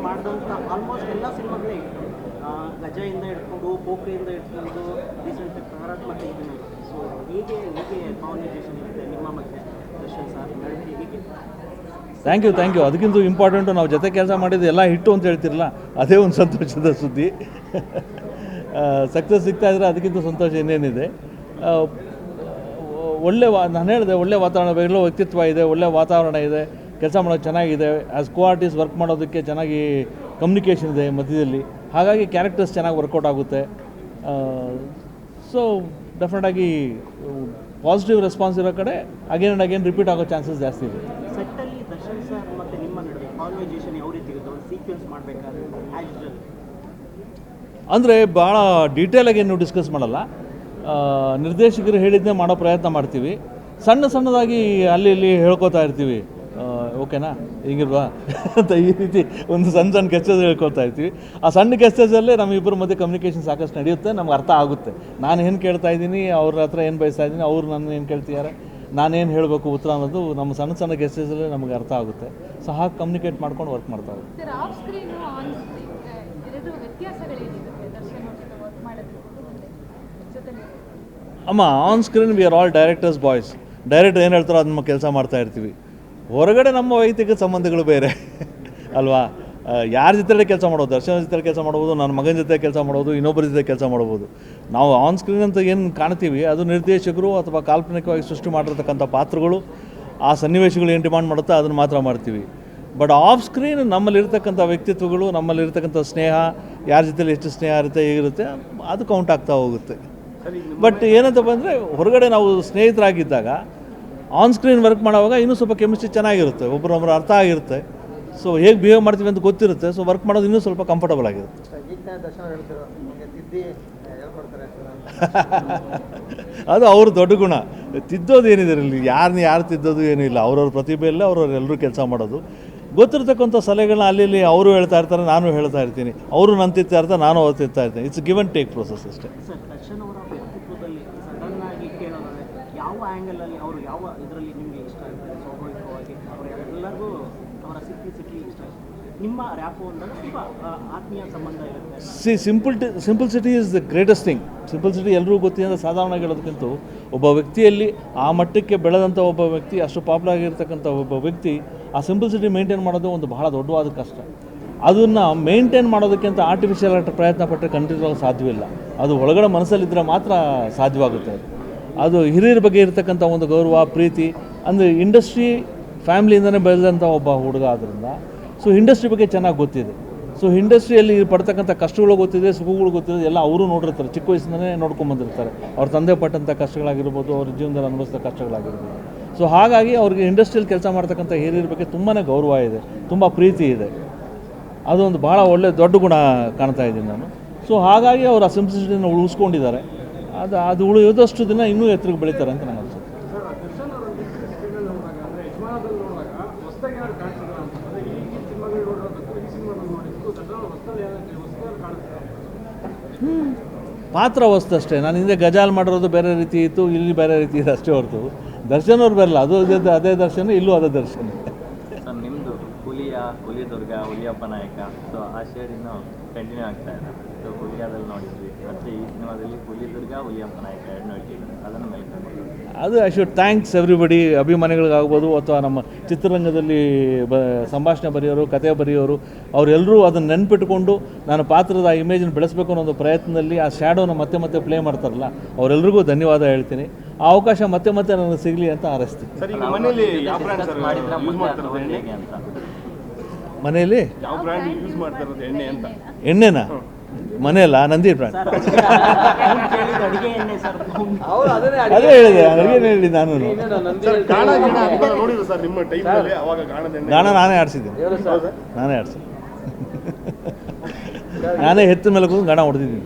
ಮಾಡಿದಂಥ ಆಲ್ಮೋಸ್ಟ್ ಎಲ್ಲ ಸಿನಿಮಾಗಳೇ ಇತ್ತು. ಗಜಯಿಂದ ಹಿಡ್ಕೊಂಡು ಪೋಖ್ರಿಯಿಂದ ಹಿಡ್ಕೊಂಡು ರೀಸೆಂಟ್ ಪ್ರಹ್ಲಾದ್ ಮತ್ತು ಇದನ್ನು. ಸೊ ಹೇಗೆ ಕಾನ್ವರ್ಸೇಷನ್ ಇರುತ್ತೆ ನಿಮ್ಮ ಮತ್ತು ದರ್ಶನ್ ಸರ್ ನಡುವೆ ಹೇಗೆ? Thank you. ಅದಕ್ಕಿಂತ ಇಂಪಾರ್ಟೆಂಟು ನಾವು ಜೊತೆ ಕೆಲಸ ಮಾಡಿದ್ದು ಎಲ್ಲ ಹಿಟ್ಟು ಅಂತ ಹೇಳ್ತಿರಲ್ಲ, ಅದೇ ಒಂದು ಸಂತೋಷದ ಸುದ್ದಿ. ಸಕ್ಸಸ್ ಸಿಗ್ತಾ ಇದ್ರೆ ಅದಕ್ಕಿಂತ ಸಂತೋಷ ಇನ್ನೇನಿದೆ. ನಾನು ಹೇಳಿದೆ ಒಳ್ಳೆ ವಾತಾವರಣ, ಬೆಂಗಳೂರು ವ್ಯಕ್ತಿತ್ವ ಇದೆ, ಒಳ್ಳೆ ವಾತಾವರಣ ಇದೆ, ಕೆಲಸ ಮಾಡೋದು ಚೆನ್ನಾಗಿದೆ. ಆ್ಯಸ್ ಕೋ-ಆರ್ಟಿಸ್ಟ್ ವರ್ಕ್ ಮಾಡೋದಕ್ಕೆ ಚೆನ್ನಾಗಿ ಕಮ್ಯುನಿಕೇಷನ್ ಇದೆ ಮಧ್ಯದಲ್ಲಿ. ಹಾಗಾಗಿ ಕ್ಯಾರೆಕ್ಟರ್ಸ್ ಚೆನ್ನಾಗಿ ವರ್ಕೌಟ್ ಆಗುತ್ತೆ. ಸೊ ಡೆಫಿನೆಟಾಗಿ ಪಾಸಿಟಿವ್ ರೆಸ್ಪಾನ್ಸ್ ಇರೋ ಕಡೆ ಅಗೇನ್ ಆ್ಯಂಡ್ ಅಗೇನ್ ರಿಪೀಟ್ ಆಗೋ ಚಾನ್ಸಸ್ ಜಾಸ್ತಿ ಇದೆ. ಸೆಟ್ಟಲ್ಲಿ ದರ್ಶನ್ ಸರ್ ಮತ್ತು ನಿಮ್ಮ ನಡುವೆ ಕಾನ್ವರ್ಸೇಷನ್ ಯಾವ ರೀತಿ ಇರುತ್ತೆ? ಒಂದು ಸೀಕ್ವೆನ್ಸ್ ಮಾಡಬೇಕಾದ್ರೆ ಅಂದರೆ ಭಾಳ ಡೀಟೇಲಾಗಿ ಏನು ಡಿಸ್ಕಸ್ ಮಾಡಲ್ಲ. ನಿರ್ದೇಶಕರು ಹೇಳಿದ್ದೇ ಮಾಡೋ ಪ್ರಯತ್ನ ಮಾಡ್ತೀವಿ. ಸಣ್ಣದಾಗಿ ಅಲ್ಲಿ ಇಲ್ಲಿ ಹೇಳ್ಕೊತಾ ಇರ್ತೀವಿ. ಓಕೆನಾ ಹಿಂಗಿಲ್ವಾ ಅಂತ ಈ ರೀತಿ ಒಂದು ಸಣ್ಣ ಕೆಸ್ಟೇಜ್ ಹೇಳ್ಕೊತಾ ಇರ್ತೀವಿ. ಆ ಸಣ್ಣ ಕೆಸ್ಟೇಜಲ್ಲೇ ನಮ್ಮಿಬ್ಬರ ಮಧ್ಯೆ ಕಮ್ಯುನಿಕೇಷನ್ ಸಾಕಷ್ಟು ನಡೆಯುತ್ತೆ, ನಮ್ಗೆ ಅರ್ಥ ಆಗುತ್ತೆ. ನಾನು ಏನು ಕೇಳ್ತಾ ಇದ್ದೀನಿ, ಅವ್ರ ಹತ್ರ ಏನು ಬಯಸ್ತಾ ಇದ್ದೀನಿ, ಅವ್ರು ನನ್ನ ಏನು ಕೇಳ್ತಿದ್ದಾರೆ, ನಾನೇನು ಹೇಳಬೇಕು ಉತ್ತರ ಅನ್ನೋದು ನಮ್ಮ ಸಣ್ಣ ಕೆಸ್ಟೇಜಲ್ಲೇ ನಮಗೆ ಅರ್ಥ ಆಗುತ್ತೆ. ಸೊ ಹಾಗೆ ಕಮ್ಯುನಿಕೇಟ್ ಮಾಡ್ಕೊಂಡು ವರ್ಕ್ ಮಾಡ್ತಾ ಇದ್ದೀವಿ. ಅಮ್ಮ on screen we are all directors boys. Director ಏನು ಹೇಳ್ತಾರೋ ಅದನ್ನ ಕೆಲಸ ಮಾಡ್ತಾ ಇರ್ತೀವಿ. ಹೊರಗಡೆ ನಮ್ಮ ವೈಯಕ್ತಿಕ ಸಂಬಂಧಗಳು ಬೇರೆ ಅಲ್ವಾ. ಯಾರ ಜೊತೆ ಕೆಲಸ ಮಾಡ್ಬೋದು, ದರ್ಶನ ಜೊತೆ ಕೆಲಸ ಮಾಡ್ಬೋದು, ನನ್ನ ಮಗನ ಜೊತೆ ಕೆಲಸ ಮಾಡ್ಬೋದು, ಇನ್ನೊಬ್ಬರ ಜೊತೆ ಕೆಲಸ ಮಾಡ್ಬೋದು. ನಾವು ಆನ್ ಸ್ಕ್ರೀನ್ ಅಂತ ಏನು ಕಾಣ್ತೀವಿ ಅದು ನಿರ್ದೇಶಕರು ಅಥವಾ ಕಾಲ್ಪನಿಕವಾಗಿ ಸೃಷ್ಟಿ ಮಾಡಿರ್ತಕ್ಕಂಥ ಪಾತ್ರಗಳು, ಆ ಸನ್ನಿವೇಶಗಳು ಏನು ಡಿಮಾಂಡ್ ಮಾಡುತ್ತೋ ಅದನ್ನು ಮಾತ್ರ ಮಾಡ್ತೀವಿ. ಬಟ್ ಆಫ್ ಸ್ಕ್ರೀನ್ ನಮ್ಮಲ್ಲಿರ್ತಕ್ಕಂಥ ವ್ಯಕ್ತಿತ್ವಗಳು, ನಮ್ಮಲ್ಲಿರ್ತಕ್ಕಂಥ ಸ್ನೇಹ, ಯಾರ ಜೊತೆಲಿ ಎಷ್ಟು ಸ್ನೇಹ ಇರುತ್ತೆ ಹೇಗಿರುತ್ತೆ ಅದು ಕೌಂಟ್ ಆಗ್ತಾ ಹೋಗುತ್ತೆ. ಬಟ್ ಏನಂತಪ್ಪ ಅಂದರೆ ಹೊರಗಡೆ ನಾವು ಸ್ನೇಹಿತರಾಗಿದ್ದಾಗ ಆನ್ ಸ್ಕ್ರೀನ್ ವರ್ಕ್ ಮಾಡೋವಾಗ ಇನ್ನೂ ಸ್ವಲ್ಪ ಕೆಮಿಸ್ಟ್ರಿ ಚೆನ್ನಾಗಿರುತ್ತೆ, ಒಬ್ಬರೊಬ್ಬರು ಅರ್ಥ ಆಗಿರುತ್ತೆ. ಸೊ ಹೇಗೆ ಬಿಹೇವ್ ಮಾಡ್ತೀವಿ ಅಂತ ಗೊತ್ತಿರುತ್ತೆ. ಸೊ ವರ್ಕ್ ಮಾಡೋದು ಇನ್ನೂ ಸ್ವಲ್ಪ ಕಂಫರ್ಟಬಲ್ ಆಗಿರುತ್ತೆ. ಅದು ಅವ್ರ ದೊಡ್ಡ ಗುಣ. ತಿದ್ದೋದು ಏನಿದೆ ಇಲ್ಲಿ, ಯಾರು ತಿದ್ದೋದು ಏನೂ ಇಲ್ಲ. ಅವ್ರವ್ರ ಪ್ರತಿಭೆಯಲ್ಲೇ ಎಲ್ಲರೂ ಕೆಲಸ ಮಾಡೋದು. ಗೊತ್ತಿರ್ತಕ್ಕಂಥ ಸಲಹೆಗಳನ್ನ ಅಲ್ಲಿ ಅವರು ಹೇಳ್ತಾ ಇರ್ತಾರೆ, ನಾನು ಹೇಳ್ತಾ ಇರ್ತೀನಿ. ಅವರು ನಾನು ತಿಂತಾ ಇರ್ತಾರೆ, ನಾನು ಅವ್ರು ತಿಂತಾ ಇರ್ತೀನಿ. It's give and take process ಅಷ್ಟೇ. ಸರ್ ದರ್ಶನ್ ಅವರ ವ್ಯಕ್ತಿತ್ವದಲ್ಲಿ ಸಡನ್ ಆಗಿ ಕೇಳೋದಾದ್ರೆ ಯಾವ ಆ್ಯಂಗಲಲ್ಲಿ ಅವರು ಯಾವ ಇದರಲ್ಲಿ ನಿಮಗೆ ಇಷ್ಟ ಆಗುತ್ತೆ? ಸ್ವಾಭಾವಿಕವಾಗಿ ಅವರು ಎಲ್ಲರಿಗೂ ಅವರ ಸಿಂಪ್ಲಿಸಿಟಿ ಇಷ್ಟ ಆಗುತ್ತೆ. ನಿಮ್ಮ ರ್ಯಾಪು ಅಂದಾಗ ತುಂಬ ಆತ್ಮೀಯ ಸಂಬಂಧ ಇರುತ್ತೆ. ಸಿಂಪಲ್ಸಿಟಿ ಈಸ್ ದ ಗ್ರೇಟೆಸ್ಟ್ ಥಿಂಗ್. ಸಿಂಪಲ್ಸಿಟಿ ಎಲ್ಲರಿಗೂ ಗೊತ್ತಿದೆ. ಸಾಧಾರಣವಾಗಿ ಹೇಳೋದಕ್ಕಿಂತ ಒಬ್ಬ ವ್ಯಕ್ತಿಯಲ್ಲಿ ಆ ಮಟ್ಟಕ್ಕೆ ಬೆಳೆದಂಥ ಒಬ್ಬ ವ್ಯಕ್ತಿ, ಅಷ್ಟು ಪಾಪ್ಯುಲರ್ ಆಗಿರ್ತಕ್ಕಂಥ ಒಬ್ಬ ವ್ಯಕ್ತಿ ಆ ಸಿಂಪಲ್ಸಿಟಿ ಮೇಂಟೈನ್ ಮಾಡೋದು ಒಂದು ಬಹಳ ದೊಡ್ಡವಾದ ಕಷ್ಟ. ಅದನ್ನು ಮೇಂಟೈನ್ ಮಾಡೋದಕ್ಕಿಂತ ಆರ್ಟಿಫಿಷಿಯಲ್ ಆಗಿ ಪ್ರಯತ್ನ ಪಟ್ಟರೆ ಖಂಡಿತವಾಗಿ ಸಾಧ್ಯವಿಲ್ಲ. ಅದು ಒಳಗಡೆ ಮನಸ್ಸಲ್ಲಿದ್ದರೆ ಮಾತ್ರ ಸಾಧ್ಯವಾಗುತ್ತೆ. ಅದು ಹಿರಿಯರ ಬಗ್ಗೆ ಇರತಕ್ಕಂಥ ಒಂದು ಗೌರವ, ಪ್ರೀತಿ. ಅಂದರೆ ಇಂಡಸ್ಟ್ರಿ ಫ್ಯಾಮ್ಲಿಯಿಂದನೇ ಬೆಳೆದಂಥ ಒಬ್ಬ ಹುಡುಗ ಆದ್ದರಿಂದ ಸೊ ಇಂಡಸ್ಟ್ರಿ ಬಗ್ಗೆ ಚೆನ್ನಾಗಿ ಗೊತ್ತಿದೆ. ಸೊ ಇಂಡಸ್ಟ್ರಿಯಲ್ಲಿ ಪಡ್ತಕ್ಕಂಥ ಕಷ್ಟಗಳು ಗೊತ್ತಿದೆ, ಸುಖಗಳು ಗೊತ್ತಿದೆ, ಎಲ್ಲ ಅವರು ನೋಡಿರ್ತಾರೆ. ಚಿಕ್ಕ ವಯಸ್ಸಿಂದಲೇ ನೋಡ್ಕೊಂಬಂದಿರ್ತಾರೆ. ಅವ್ರ ತಂದೆ ಪಟ್ಟಂಥ ಕಷ್ಟಗಳಾಗಿರ್ಬೋದು, ಅವ್ರ ಜೀವನದಲ್ಲಿ ಅನುಭವಿಸಿದ ಕಷ್ಟಗಳಾಗಿರ್ಬೋದು. ಸೊ ಹಾಗಾಗಿ ಅವ್ರಿಗೆ ಇಂಡಸ್ಟ್ರಿಯಲ್ಲಿ ಕೆಲಸ ಮಾಡ್ತಕ್ಕಂಥ ಹಿರಿಯರ ಬಗ್ಗೆ ತುಂಬಾ ಗೌರವ ಇದೆ, ತುಂಬ ಪ್ರೀತಿ ಇದೆ. ಅದೊಂದು ಭಾಳ ಒಳ್ಳೆಯ ದೊಡ್ಡ ಗುಣ ಕಾಣ್ತಾ ಇದ್ದೀನಿ ನಾನು. ಸೊ ಹಾಗಾಗಿ ಅವರು ಆ ಸಿಂಪ್ಲಿಸಿಟಿನ ಉಳಿಸ್ಕೊಂಡಿದ್ದಾರೆ. ಅದು ಉಳಿಯೋದಷ್ಟು ದಿನ ಇನ್ನೂ ಎತ್ತರಕ್ಕೆ ಬೆಳೀತಾರೆ ಅಂತ ನನಗೆ ಅನಿಸುತ್ತೆ. ಪಾತ್ರ ವಸ್ತು ಅಷ್ಟೇ. ನಾನು ಹಿಂದೆ ಗಜಾಲ್ ಮಾಡಿರೋದು ಬೇರೆ ರೀತಿ ಇತ್ತು, ಇಲ್ಲಿ ಬೇರೆ ರೀತಿ ಇದೆ ಅಷ್ಟೇ ಹೊರತು ದರ್ಶನ್ ಅವ್ರು ಬರಲ್ಲ. ಅದು ಅದೇ ದರ್ಶನ, ಇಲ್ಲೂ ಅದೇ ದರ್ಶನ. ಸರ್ ನಿಮ್ಮದು ಹುಲಿ ದುರ್ಗ, ಹುಲಿಯಪ್ಪ ನಾಯಕ, ಸೊ ಆ ಶೇಡ್ ಇನ್ನೂ ಕಂಟಿನ್ಯೂ ಆಗ್ತಾ ಇದೆ. ಸೊ ಹುಲಿಯಾದಲ್ಲಿ ನೋಡಿದ್ವಿ, ಮತ್ತು ಈ ಸಿನಿಮಾದಲ್ಲಿ ಹುಲಿ ದುರ್ಗ, ಹುಲಿಯಪ್ಪ ನಾಯಕ ಎರಡು ನೋಡ್ತಿದ್ವಿ. ಅದನ್ನು ಮೇಲೆ ಅದು ಐ ಶುಡ್ ಥ್ಯಾಂಕ್ಸ್ ಎವ್ರಿಬಡಿ. ಅಭಿಮಾನಿಗಳಿಗಾಗ್ಬೋದು ಅಥವಾ ನಮ್ಮ ಚಿತ್ರರಂಗದಲ್ಲಿ ಸಂಭಾಷಣೆ ಬರೆಯೋರು, ಕತೆ ಬರೆಯೋರು, ಅವರೆಲ್ಲರೂ ಅದನ್ನು ನೆನ್ಪಿಟ್ಕೊಂಡು ನಾನು ಪಾತ್ರದ ಇಮೇಜನ್ನು ಬೆಳೆಸಬೇಕು ಅನ್ನೋ ಒಂದು ಪ್ರಯತ್ನದಲ್ಲಿ ಆ ಶ್ಯಾಡೋನ ಮತ್ತೆ ಪ್ಲೇ ಮಾಡ್ತಾರಲ್ಲ, ಅವರೆಲ್ಲರಿಗೂ ಧನ್ಯವಾದ ಹೇಳ್ತೀನಿ. ಆ ಅವಕಾಶ ಮತ್ತೆ ನನಗೆ ಸಿಗಲಿ ಅಂತ ಹಾರೈಸ್ತೀನಿ. ಮನೆಯಲ್ಲಿ ಎಣ್ಣೆನಾ? ಮನೆಯಲ್ಲ, ನಂದಿ ಬ್ರ್ಯಾಂಡ್. ಅದೇ ಹೇಳಿದೆ, ಅಡುಗೆ ಹೇಳಿ ನಾನು ಗಾಣ ನಾನೇ ಆಡಿಸಿದ್ದೀನಿ. ನಾನೇ ಹೆತ್ತ ಮೇಲೆ ಕೂತು ಗಾಣ ಹೊಡೆದಿದ್ದೀನಿ.